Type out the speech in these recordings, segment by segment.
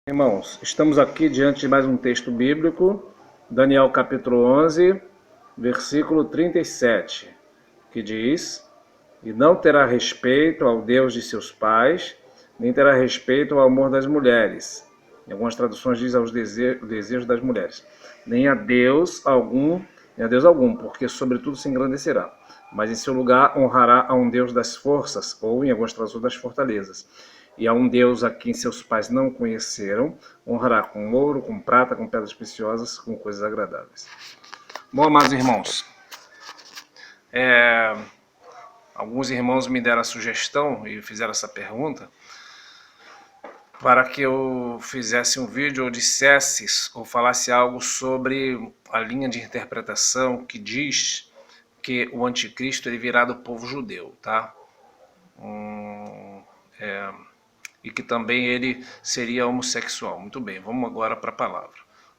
Irmãos, estamos aqui diante de mais um texto bíblico, Daniel capítulo 11, versículo 37, que diz: E não terá respeito ao Deus de seus pais, nem terá respeito ao amor das mulheres. Em algumas traduções diz aos desejos das mulheres. Nem a Deus algum, porque sobretudo se engrandecerá. Mas em seu lugar honrará a um Deus das forças, ou em algumas traduções das fortalezas. E a um Deus a quem seus pais não conheceram, honrará com ouro, com prata, com pedras preciosas, com coisas agradáveis. Bom, amados irmãos, alguns irmãos me deram a sugestão e fizeram essa pergunta para que eu fizesse um vídeo ou dissesse ou falasse algo sobre a linha de interpretação que diz que o anticristo ele virá do povo judeu, tá? E que também ele seria homossexual. Muito bem, vamos agora para a palavra.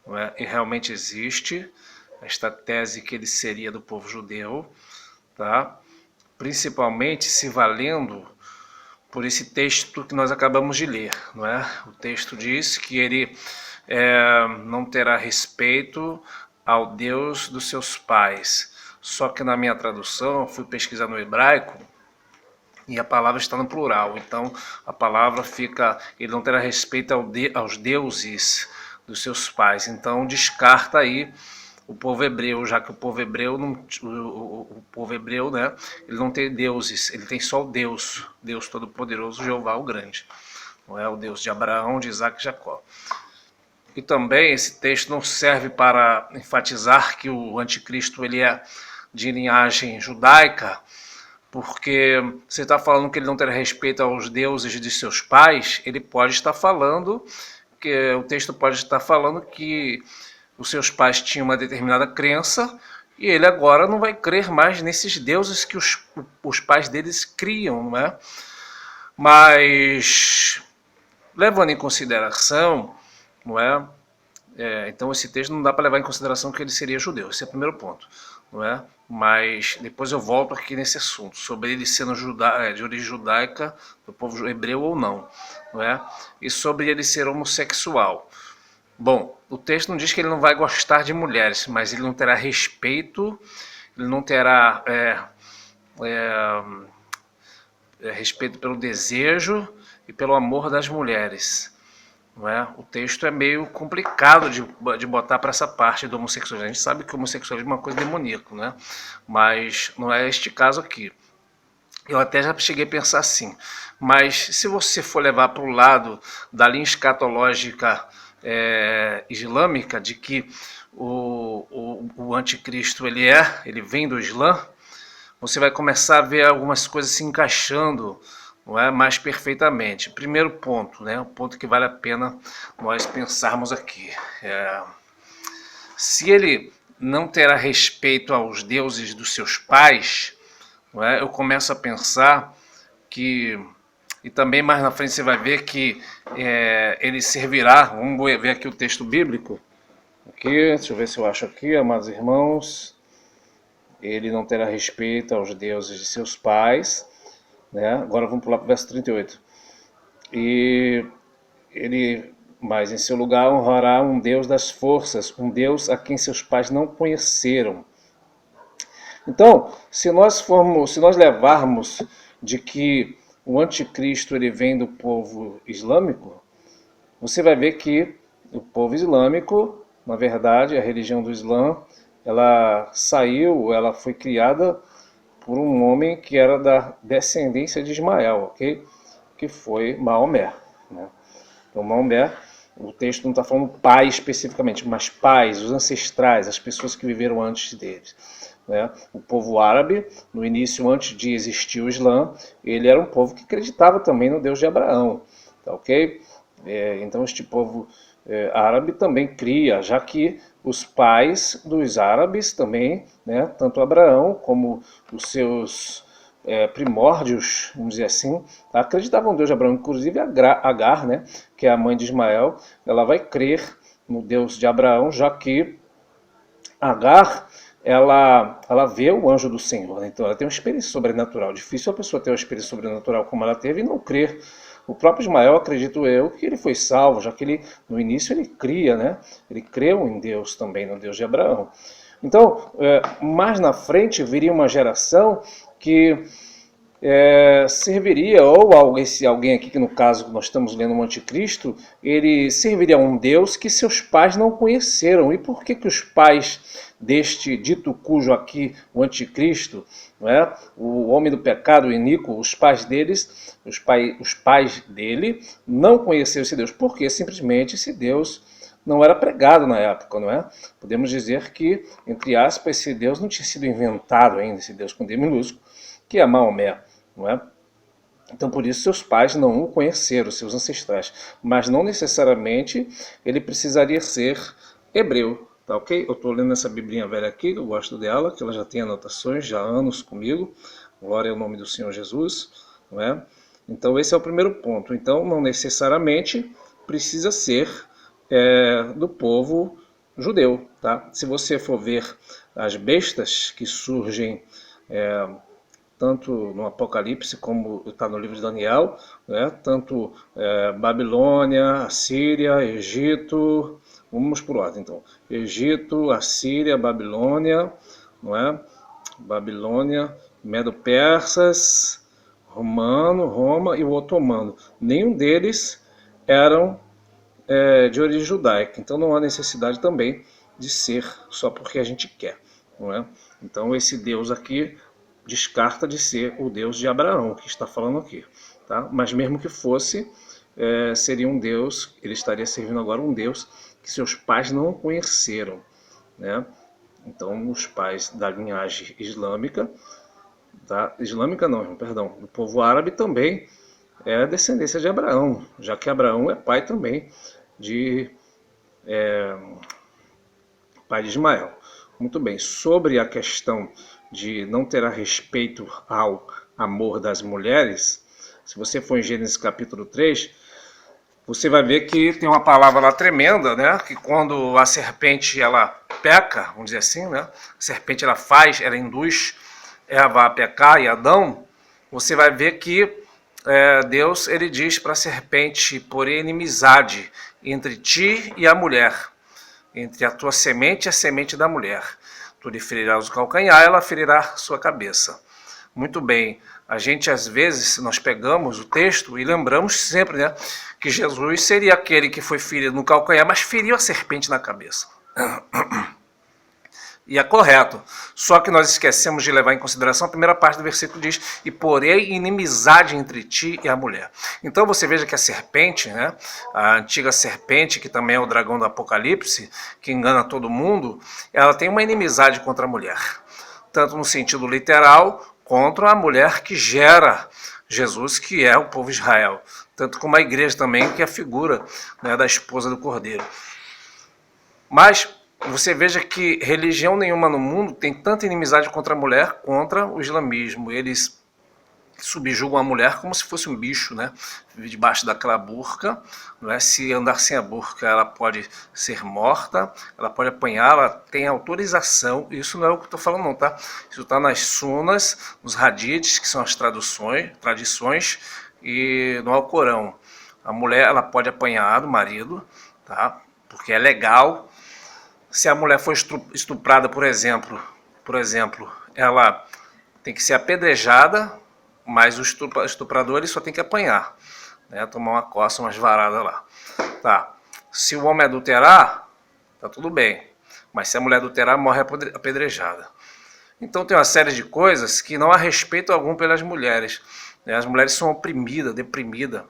Não é? E realmente existe esta tese que ele seria do povo judeu, tá? Principalmente se valendo por esse texto que nós acabamos de ler, não é? O texto diz que ele não terá respeito ao Deus dos seus pais. Só que na minha tradução, eu fui pesquisar no hebraico, e a palavra está no plural, então a palavra fica, ele não terá respeito aos deuses dos seus pais, então descarta aí o povo hebreu, já que o povo hebreu, né, ele não tem deuses, ele tem só o Deus Todo-Poderoso, Jeová o Grande, não é o Deus de Abraão, de Isaac e Jacó. E também esse texto não serve para enfatizar que o anticristo ele é de linhagem judaica, porque você está falando que ele não terá respeito aos deuses de seus pais, ele pode estar falando, que o texto pode estar falando que os seus pais tinham uma determinada crença e ele agora não vai crer mais nesses deuses que os pais deles criam, não é? Mas, levando em consideração, não é? Então esse texto não dá para levar em consideração que ele seria judeu, esse é o primeiro ponto, não é? Mas depois eu volto aqui nesse assunto, sobre ele sendo de origem judaica, do povo hebreu ou não, não é? E sobre ele ser homossexual. Bom, o texto não diz que ele não vai gostar de mulheres, mas ele não terá respeito, ele não terá respeito pelo desejo e pelo amor das mulheres. Não é? O texto é meio complicado de botar para essa parte do homossexualismo. A gente sabe que o homossexualismo é uma coisa demoníaca, né? Mas não é este caso aqui. Eu até já cheguei a pensar assim, mas se você for levar para o lado da linha escatológica islâmica, de que o anticristo ele vem do Islã, você vai começar a ver algumas coisas se encaixando, não é, mais perfeitamente. Primeiro ponto, né, o ponto que vale a pena nós pensarmos aqui. Se ele não terá respeito aos deuses dos seus pais, não é, eu começo a pensar que, e também mais na frente você vai ver que ele servirá, vamos ver aqui o texto bíblico, aqui, deixa eu ver se eu acho aqui, amados irmãos, ele não terá respeito aos deuses de seus pais, né? Agora vamos pular para o verso 38. E ele, mas em seu lugar honrará um Deus das forças, um Deus a quem seus pais não conheceram. Então, se nós levarmos de que o anticristo ele vem do povo islâmico, você vai ver que o povo islâmico, na verdade, a religião do Islã, ela foi criada por um homem que era da descendência de Ismael, ok? Que foi Maomé, né? Então Maomé, o texto não está falando pai especificamente, mas pais, os ancestrais, as pessoas que viveram antes deles, né? O povo árabe, no início, antes de existir o Islã, ele era um povo que acreditava também no Deus de Abraão, tá, ok? Então este povo árabe também cria, já que os pais dos árabes também, né, tanto Abraão como os seus primórdios, vamos dizer assim, acreditavam no Deus de Abraão. Inclusive Agar, né, que é a mãe de Ismael, ela vai crer no Deus de Abraão, já que Agar, ela vê o anjo do Senhor, né? Então ela tem uma experiência sobrenatural. Difícil a pessoa ter uma experiência sobrenatural como ela teve e não crer O próprio Ismael, acredito eu, que ele foi salvo, já que ele, no início, ele cria, né? Ele creu em Deus também, no Deus de Abraão. Então, mais na frente viria uma geração que serviria, ou esse alguém aqui, que no caso nós estamos lendo o Anticristo, ele serviria a um Deus que seus pais não conheceram. E por que os pais deste dito cujo aqui, o Anticristo, não é? O homem do pecado, o iníquo, os pais deles, os pais dele não conheceram esse Deus? Porque simplesmente esse Deus não era pregado na época, não é? Podemos dizer que, entre aspas, esse Deus não tinha sido inventado ainda, esse Deus com D minúsculo, que é Maomé, não é? Então, por isso, seus pais não o conheceram, seus ancestrais. Mas não necessariamente ele precisaria ser hebreu, tá ok? Eu estou lendo essa biblinha velha aqui, eu gosto dela, que ela já tem anotações, já há anos comigo. Glória ao nome do Senhor Jesus, não é? Então, esse é o primeiro ponto. Então, não necessariamente precisa ser do povo judeu, tá? Se você for ver as bestas que surgem tanto no Apocalipse como está no livro de Daniel, né? Tanto Babilônia, Assíria, Egito, vamos por ordem então, Egito, Assíria, Babilônia, não é? Babilônia, Medo-Persas, Roma e o Otomano. Nenhum deles eram de origem judaica, então não há necessidade também de ser só porque a gente quer, não é? Então esse Deus aqui descarta de ser o Deus de Abraão, que está falando aqui, tá? Mas mesmo que fosse, seria um Deus, ele estaria servindo agora um Deus que seus pais não conheceram, né? Então os pais da linhagem islâmica, tá? Islâmica não, perdão, do povo árabe também é descendência de Abraão, já que Abraão é pai também pai de Ismael. Muito bem, sobre a questão de não ter a respeito ao amor das mulheres, se você for em Gênesis capítulo 3, você vai ver que tem uma palavra lá tremenda, né? Que quando a serpente ela peca, vamos dizer assim, né? A serpente ela induz Eva a pecar e Adão, você vai ver que Deus ele diz para a serpente: porém inimizade entre ti e a mulher, entre a tua semente e a semente da mulher. Tu lhe ferirás o calcanhar, ela ferirá sua cabeça. Muito bem, a gente às vezes, nós pegamos o texto e lembramos sempre, né, que Jesus seria aquele que foi ferido no calcanhar, mas feriu a serpente na cabeça. E é correto, só que nós esquecemos de levar em consideração a primeira parte do versículo diz: e porém inimizade entre ti e a mulher. Então você veja que a serpente, né, a antiga serpente, que também é o dragão do Apocalipse, que engana todo mundo, ela tem uma inimizade contra a mulher, tanto no sentido literal, contra a mulher que gera Jesus, que é o povo de Israel, tanto como a igreja também, que é a figura, né, da esposa do Cordeiro. Mas você veja que religião nenhuma no mundo tem tanta inimizade contra a mulher, contra o islamismo. Eles subjugam a mulher como se fosse um bicho, né? Debaixo daquela burca, não é? Se andar sem a burca, ela pode ser morta, ela pode apanhar, ela tem autorização. Isso não é o que eu estou falando não, tá? Isso está nas sunas, nos hadiths, que são as tradições, e no Alcorão. A mulher ela pode apanhar do marido, tá? Porque é legal. Se a mulher for estuprada, por exemplo, ela tem que ser apedrejada, mas o estuprador ele só tem que apanhar, né? Tomar uma coça, umas varadas lá. Tá. Se o homem adulterar, tá tudo bem. Mas se a mulher adulterar, morre apedrejada. Então tem uma série de coisas que não há respeito algum pelas mulheres, né? As mulheres são oprimidas, deprimidas,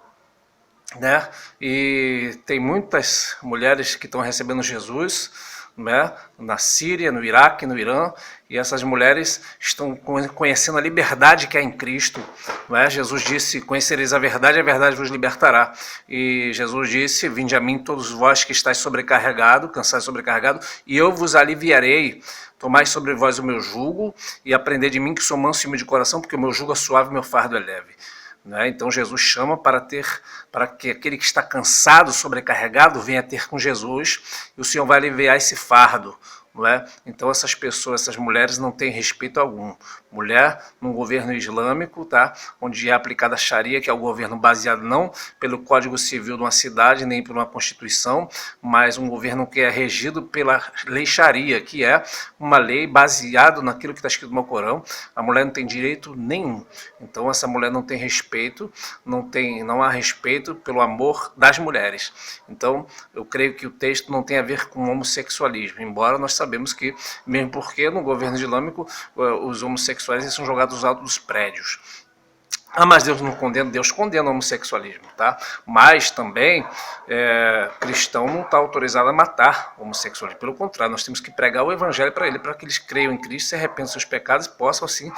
né? E tem muitas mulheres que estão recebendo Jesus, né, na Síria, no Iraque, no Irã, e essas mulheres estão conhecendo a liberdade que há em Cristo, né? Jesus disse: conhecereis a verdade vos libertará. E Jesus disse: vinde a mim todos vós que estáis sobrecarregados, cansados e sobrecarregados, e eu vos aliviarei. Tomai sobre vós o meu jugo e aprendei de mim, que sou manso e humilde de coração, porque o meu jugo é suave e o meu fardo é leve. Né? Então Jesus chama para que aquele que está cansado, sobrecarregado, venha ter com Jesus, e o Senhor vai aliviar esse fardo, não é? Então essas pessoas, essas mulheres não têm respeito algum. Mulher num governo islâmico, tá? Onde é aplicada a Sharia, que é o governo baseado não pelo Código Civil de uma cidade, nem por uma Constituição, mas um governo que é regido pela lei Sharia, que é uma lei baseada naquilo que está escrito no Corão. A mulher não tem direito nenhum. Então essa mulher não tem respeito, não há respeito pelo amor das mulheres. Então eu creio que o texto não tem a ver com homossexualismo, embora nós sabemos que, mesmo porque no governo islâmico os homossexuais são jogados alto dos prédios. Mas Deus não condena, Deus condena o homossexualismo, tá? Mas também cristão não está autorizado a matar o homossexualismo. Pelo contrário, nós temos que pregar o evangelho para ele, para que eles creiam em Cristo, se arrependam dos seus pecados e possam assim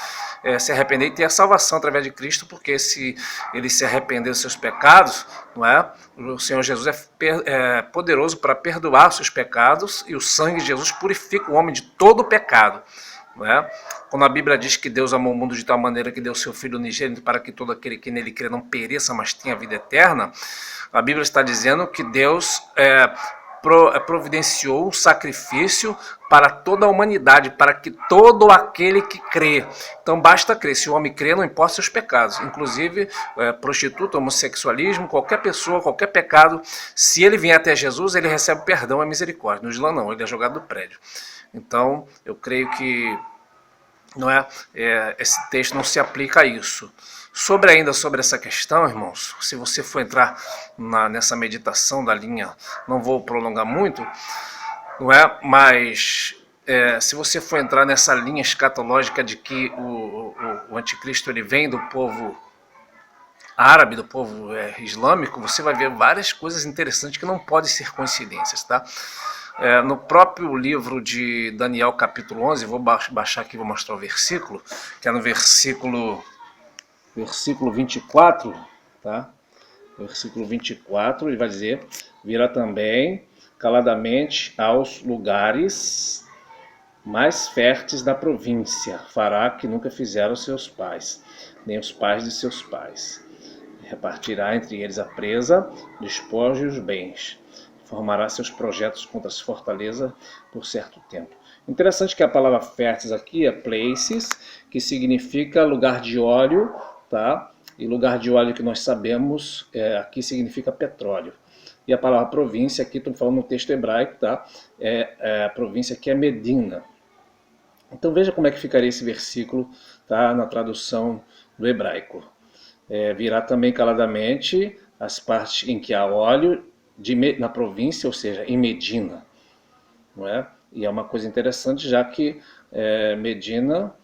se arrepender e ter a salvação através de Cristo, porque se ele se arrepender dos seus pecados, não é? O Senhor Jesus é poderoso para perdoar os seus pecados, e o sangue de Jesus purifica o homem de todo o pecado. Não é? Quando a Bíblia diz que Deus amou o mundo de tal maneira que deu seu Filho unigênito para que todo aquele que nele crê não pereça, mas tenha vida eterna, a Bíblia está dizendo que Deus providenciou um sacrifício para toda a humanidade, para que todo aquele que crê. Então basta crer. Se o homem crê, não importa seus pecados. Inclusive, prostituta, homossexualismo, qualquer pessoa, qualquer pecado, se ele vier até Jesus, ele recebe perdão e misericórdia. No Islã não, ele é jogado do prédio. Então, eu creio que esse texto não se aplica a isso. Ainda sobre essa questão, irmãos, se você for entrar nessa meditação da linha, não vou prolongar muito, não é? Mas se você for entrar nessa linha escatológica de que o anticristo ele vem do povo árabe, do povo islâmico, você vai ver várias coisas interessantes que não podem ser coincidências, tá? No próprio livro de Daniel, capítulo 11, vou baixar aqui e vou mostrar o versículo, que é no versículo 24, tá? Versículo 24, ele vai dizer: virá também caladamente aos lugares mais férteis da província, fará que nunca fizeram seus pais, nem os pais de seus pais. Repartirá entre eles a presa, despojo e os bens. Formará seus projetos contra as fortalezas por certo tempo. Interessante que a palavra férteis aqui é places, que significa lugar de óleo, tá? E lugar de óleo que nós sabemos aqui significa petróleo. E a palavra província aqui, estou falando no texto hebraico, tá? A província aqui é Medina. Então veja como é que ficaria esse versículo, tá? Na tradução do hebraico. Virá também caladamente as partes em que há óleo na província, ou seja, em Medina, não é? E é uma coisa interessante, já que Medina,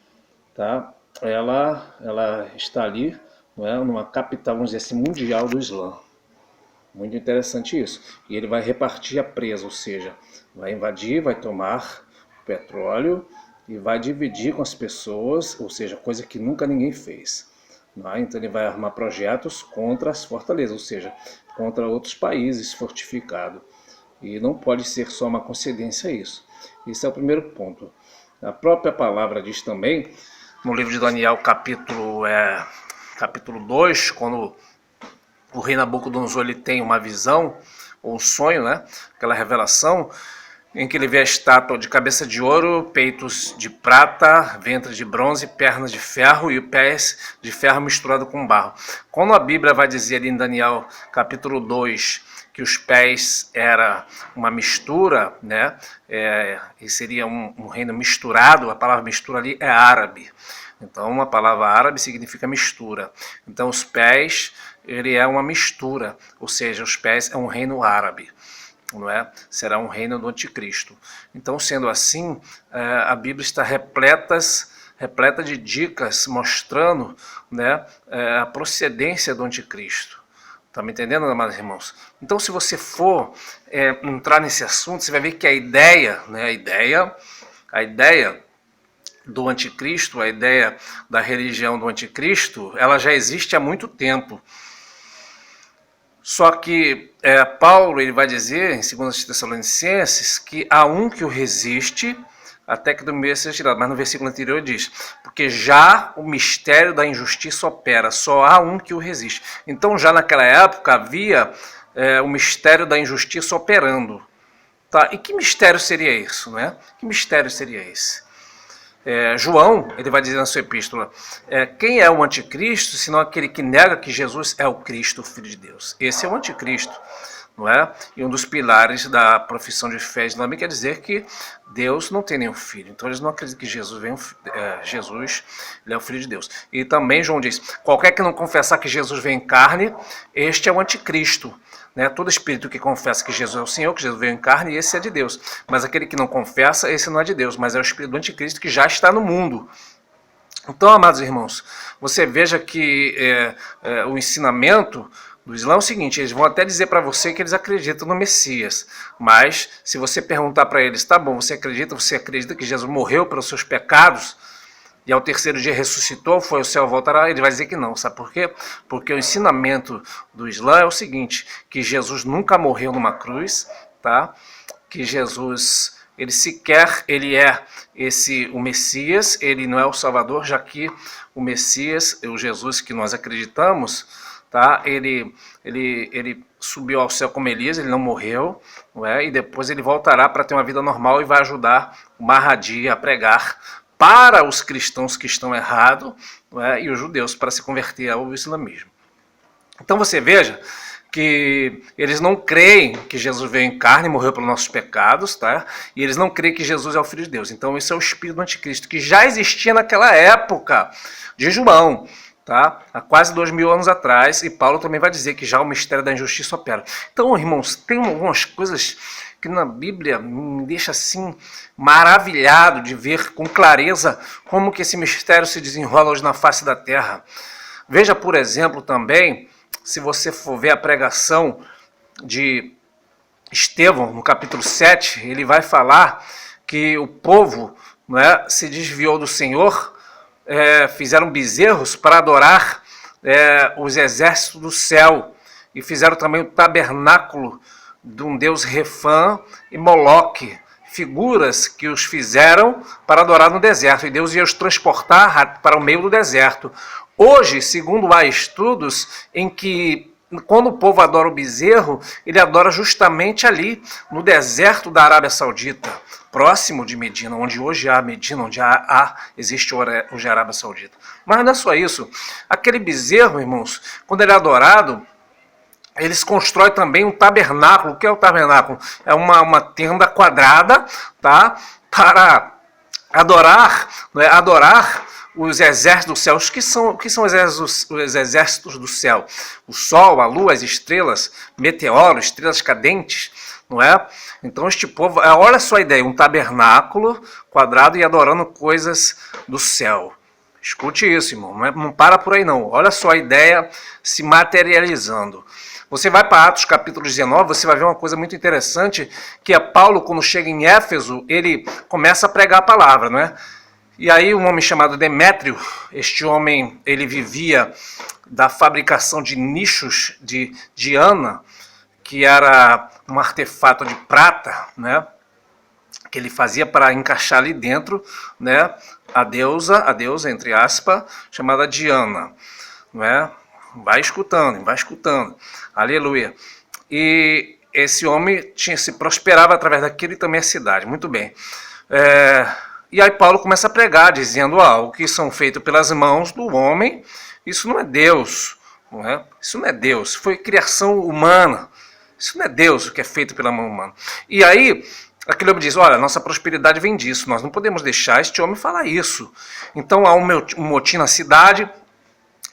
tá? Ela está ali, não é? Numa capital, vamos dizer assim, mundial do Islã. Muito interessante isso. E ele vai repartir a presa, ou seja, vai invadir, vai tomar petróleo e vai dividir com as pessoas, ou seja, coisa que nunca ninguém fez. Então ele vai armar projetos contra as fortalezas, ou seja, contra outros países fortificados. E não pode ser só uma coincidência isso. Esse é o primeiro ponto. A própria palavra diz também, no livro de Daniel, capítulo 2, quando o rei Nabucodonosor ele tem uma visão, ou um sonho, né? Aquela revelação, em que ele vê a estátua de cabeça de ouro, peitos de prata, ventre de bronze, pernas de ferro e pés de ferro misturado com barro. Quando a Bíblia vai dizer ali em Daniel capítulo 2 que os pés era uma mistura, né? E seria um reino misturado, a palavra mistura ali é árabe. Então a palavra árabe significa mistura. Então os pés, ele é uma mistura, ou seja, os pés é um reino árabe. Não é? Será um reino do anticristo. Então, sendo assim, a Bíblia está repleta de dicas mostrando, né, a procedência do anticristo. Está me entendendo, amados irmãos? Então, se você for entrar nesse assunto, você vai ver que a ideia do anticristo, a ideia da religião do anticristo, ela já existe há muito tempo. Só que Paulo ele vai dizer em 2 Tessalonicenses que há um que o resiste até que do meio seja tirado. Mas no versículo anterior diz, porque já o mistério da injustiça opera, só há um que o resiste. Então já naquela época havia o mistério da injustiça operando. Tá? E que mistério seria isso, né? Que mistério seria esse? João, ele vai dizer na sua epístola, quem é o anticristo, senão aquele que nega que Jesus é o Cristo, o Filho de Deus. Esse é o anticristo, não é? E um dos pilares da profissão de fé islâmica é dizer que Deus não tem nenhum filho. Então eles não acreditam que Jesus ele é o Filho de Deus. E também João diz, qualquer que não confessar que Jesus vem em carne, este é o anticristo. Né? Todo espírito que confessa que Jesus é o Senhor, que Jesus veio em carne, esse é de Deus. Mas aquele que não confessa, esse não é de Deus, mas é o espírito do anticristo que já está no mundo. Então, amados irmãos, você veja que o ensinamento do Islã é o seguinte, eles vão até dizer para você que eles acreditam no Messias, mas se você perguntar para eles, tá bom, você acredita que Jesus morreu pelos seus pecados, e ao terceiro dia ressuscitou, foi ao céu, voltará, ele vai dizer que não. Sabe por quê? Porque o ensinamento do Islã é o seguinte, que Jesus nunca morreu numa cruz, tá? Que Jesus, ele é o Messias, ele não é o Salvador, já que o Messias, o Jesus que nós acreditamos, tá? Ele subiu ao céu como Elias, ele não morreu, não é? E depois ele voltará para ter uma vida normal e vai ajudar o Mahdi a pregar para os cristãos que estão errados, e os judeus para se converter ao islamismo. Então você veja que eles não creem que Jesus veio em carne e morreu pelos nossos pecados, tá? E eles não creem que Jesus é o Filho de Deus. Então esse é o espírito do anticristo, que já existia naquela época de João, tá? Há quase 2000 anos atrás, e Paulo também vai dizer que já o mistério da injustiça opera. Então, irmãos, tem algumas coisas que na Bíblia me deixa assim maravilhado de ver com clareza como que esse mistério se desenrola hoje na face da terra. Veja, por exemplo, também, se você for ver a pregação de Estevão, no capítulo 7, ele vai falar que o povo, né, se desviou do Senhor, fizeram bezerros para adorar os exércitos do céu, e fizeram também o tabernáculo de um deus Refã e Moloque, figuras que os fizeram para adorar no deserto, e Deus ia os transportar para o meio do deserto. Hoje, segundo há estudos em que quando o povo adora o bezerro, ele adora justamente ali, no deserto da Arábia Saudita, próximo de Medina, onde hoje há Medina, onde existe hoje a Arábia Saudita. Mas não é só isso. Aquele bezerro, irmãos, quando ele é adorado, eles constroem também um tabernáculo. O que é o tabernáculo? É uma tenda quadrada, tá? Para adorar, né? Adorar os exércitos do céu. O que são os exércitos do céu? O sol, a lua, as estrelas, meteoros, estrelas cadentes, não é? Então este povo, olha só a ideia, um tabernáculo quadrado e adorando coisas do céu. Escute isso, irmão, não para por aí não. Olha só a ideia se materializando. Você vai para Atos capítulo 19, você vai ver uma coisa muito interessante, que é Paulo, quando chega em Éfeso, ele começa a pregar a palavra, não é? E aí um homem chamado Demétrio, este homem, ele vivia da fabricação de nichos de Diana, que era um artefato de prata, né? Que ele fazia para encaixar ali dentro, né? A deusa, entre aspas, chamada Diana, não é? Vai escutando. Aleluia. E esse homem se prosperava através daquilo e também a cidade. Muito bem. E aí Paulo começa a pregar, dizendo, o que são feitos pelas mãos do homem, isso não é Deus. Não é? Isso não é Deus. Foi criação humana. Isso não é Deus, o que é feito pela mão humana. E aí, aquele homem diz, olha, nossa prosperidade vem disso. Nós não podemos deixar este homem falar isso. Então há um motim na cidade.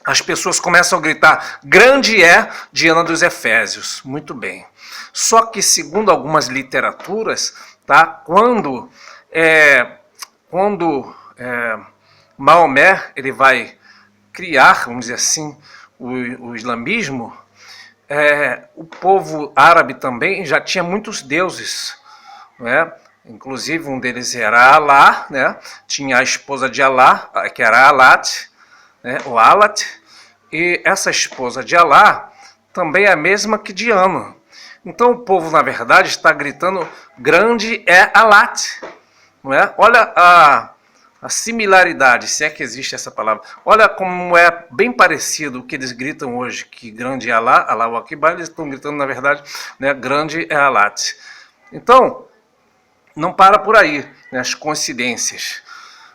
As pessoas começam a gritar, grande é Diana dos Efésios. Muito bem. Só que, segundo algumas literaturas, tá, quando Maomé ele vai criar, vamos dizer assim, o islamismo, o povo árabe também já tinha muitos deuses, né? Inclusive um deles era Alá, né? Tinha a esposa de Alá, que era Alat, né, o Alat, e essa esposa de Alá também é a mesma que Diana. Então o povo, na verdade, está gritando, grande é Alat. Não é? Olha a similaridade, se é que existe essa palavra. Olha como é bem parecido o que eles gritam hoje, que grande é Alá, Allahu Akbar, eles estão gritando, na verdade, né, grande é Alat. Então, não para por aí, né, as coincidências.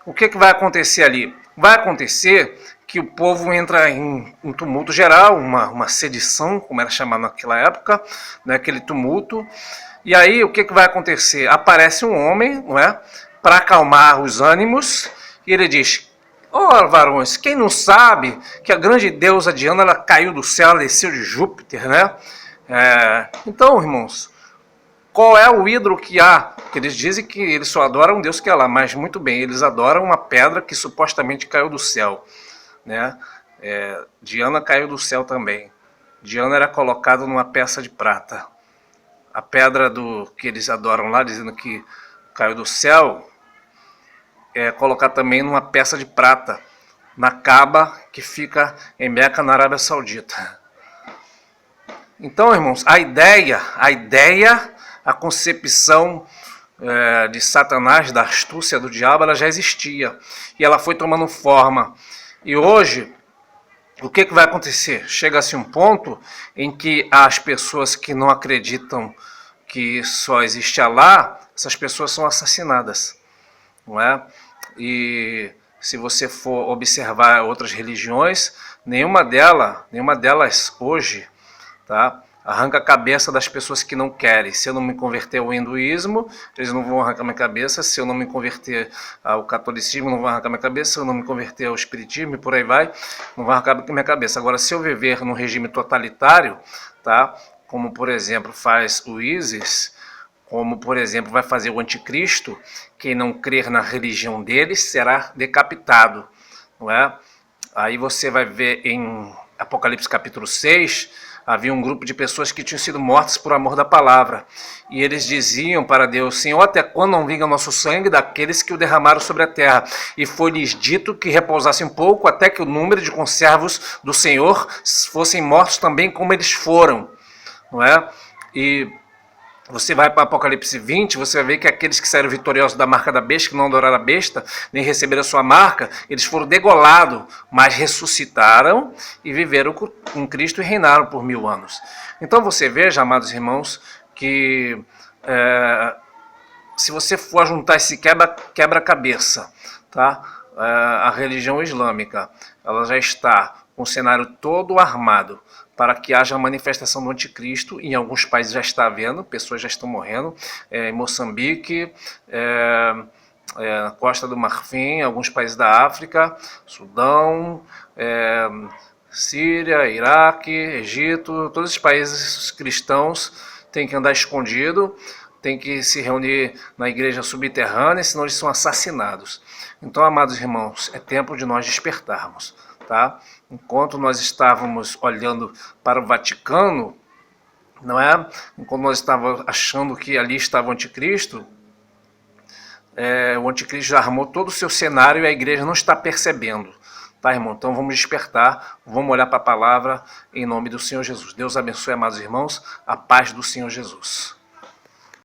O que vai acontecer ali? Vai acontecer que o povo entra em um tumulto geral, uma sedição, como era chamado naquela época, né, aquele tumulto. E aí o que vai acontecer? Aparece um homem, não é, para acalmar os ânimos, e ele diz: ó, varões, quem não sabe que a grande deusa Diana, ela caiu do céu, ela desceu de Júpiter, né? Então, irmãos, qual é o ídolo que há? Porque eles dizem que eles só adoram um Deus que é lá, mas muito bem, eles adoram uma pedra que supostamente caiu do céu, né? Diana caiu do céu também. Diana era colocada numa peça de prata. A pedra que eles adoram lá, dizendo que caiu do céu, é colocada também numa peça de prata, na Caba, que fica em Meca, na Arábia Saudita. Então, irmãos, a ideia, a concepção de Satanás, da astúcia do diabo, ela já existia. E ela foi tomando forma. E hoje, o que vai acontecer? Chega-se um ponto em que as pessoas que não acreditam que só existe Alá, essas pessoas são assassinadas, não é? E se você for observar outras religiões, nenhuma delas hoje, tá, arranca a cabeça das pessoas que não querem. Se eu não me converter ao hinduísmo, eles não vão arrancar minha cabeça. Se eu não me converter ao catolicismo, não vão arrancar minha cabeça. Se eu não me converter ao espiritismo e por aí vai, não vão arrancar minha cabeça. Agora, se eu viver num regime totalitário, tá, como por exemplo faz o ISIS, como por exemplo vai fazer o anticristo, quem não crer na religião deles será decapitado, não é? Aí você vai ver em Apocalipse capítulo 6, havia um grupo de pessoas que tinham sido mortas por amor da palavra. E eles diziam para Deus: Senhor, até quando não vinga o nosso sangue daqueles que o derramaram sobre a terra? E foi-lhes dito que repousassem um pouco, até que o número de conservos do Senhor fossem mortos também como eles foram. Não é? E você vai para Apocalipse 20, você vai ver que aqueles que saíram vitoriosos da marca da besta, que não adoraram a besta, nem receberam a sua marca, eles foram degolados, mas ressuscitaram e viveram com Cristo e reinaram por 1000 anos. Então você veja, amados irmãos, que se você for juntar esse quebra-cabeça, tá? A religião islâmica, ela já está com o cenário todo armado para que haja a manifestação do anticristo. Em alguns países já está havendo, pessoas já estão morrendo, em Moçambique, na Costa do Marfim, alguns países da África, Sudão, Síria, Iraque, Egito, todos esses países cristãos têm que andar escondido, têm que se reunir na igreja subterrânea, senão eles são assassinados. Então, amados irmãos, é tempo de nós despertarmos, tá? Enquanto nós estávamos olhando para o Vaticano, não é? Enquanto nós estávamos achando que ali estava o anticristo, o anticristo já armou todo o seu cenário e a igreja não está percebendo. Tá, irmão? Então vamos despertar, vamos olhar para a palavra em nome do Senhor Jesus. Deus abençoe, amados irmãos, a paz do Senhor Jesus.